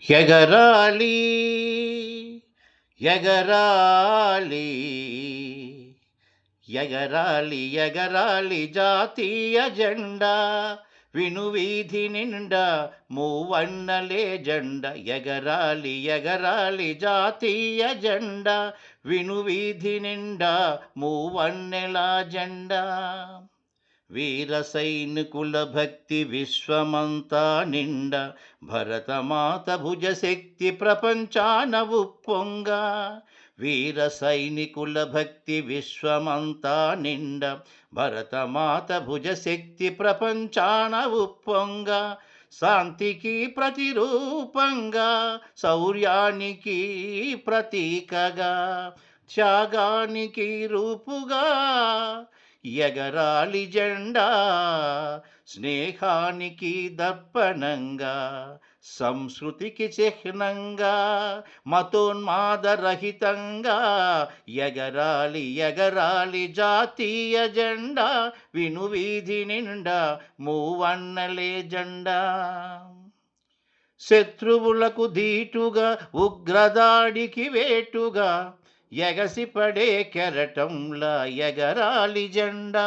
ఎగరాలి ఎగరాలి ఎగరాలి ఎగరాలి జాతీయ జెండా వినువీధి నిండా మూవన్నలే జెండా ఎగరాలి ఎగరాలి జాతీయ జెండా వినువీధి నిండా మూవన్నెల జెండా వీర సైనికుల భక్తి విశ్వమంతా నిండా భరతమాత భుజశక్తి ప్రపంచాన ఉప్పొంగ వీర సైనికుల భక్తి విశ్వమంతా నిండా భరతమాత భుజశక్తి ప్రపంచాన ఉప్పొంగ శాంతికి ప్రతిరూపంగా శౌర్యానికి ప్రతీకగా త్యాగానికి రూపుగా ఎగరాలి జెండా స్నేహానికి దర్పణంగా సంస్కృతికి చిహ్నంగా మతోన్మాదరహితంగా ఎగరాలి ఎగరాలి జాతీయ జెండా వినువీధి నిండా మూవన్నలే జెండా శత్రువులకు ధీటుగా ఉగ్రదాడికి వేటుగా ఎగసిపడే కెరటంలా ఎగరాలి జెండా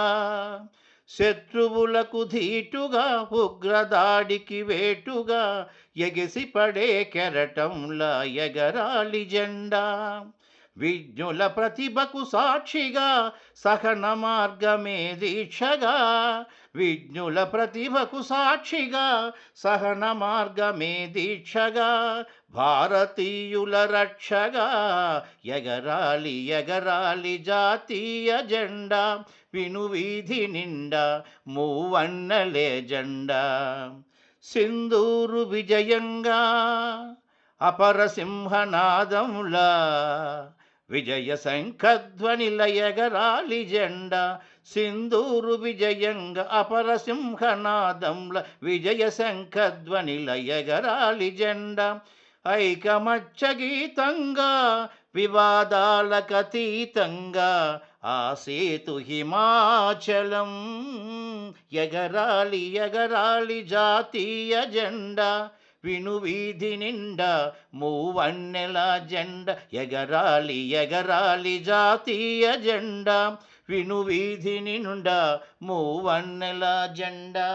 శత్రువులకు ధీటుగా ఉగ్రదాడికి వేటుగా ఎగసిపడే కెరటంలా ఎగరాలి జెండా విజ్ఞుల ప్రతిభకు సాక్షిగా సహన మార్గమే దీక్షగా విజ్ఞుల ప్రతిభకు సాక్షిగా సహన మార్గమే దీక్షగా భారతీయుల రక్షగా ఎగరాలి ఎగరాలి జాతీయ జెండా వినువీధి నిండా మూవన్నలే జెండా సింధూరు విజయంగా అపర సింహనాదములా విజయ శంఖధ్వనిల ఎగరాలి జెండా సింధూరు విజయంగా అపర సింహనాదంల విజయ శంఖధ్వనిల ఎగరాలి జెండా ఐకమత్య గీతంగా వివాదాలకతీతంగా ఆ సేతు హిమాచలం ఎగరాలి ఎగరాలి జాతీయ జెండా వినువీధి నిండా మూవన్నెల జెండా ఎగరాలి ఎగరాలి జాతీయ జెండా వినువీధి నిండా మూవన్నెల జెండా.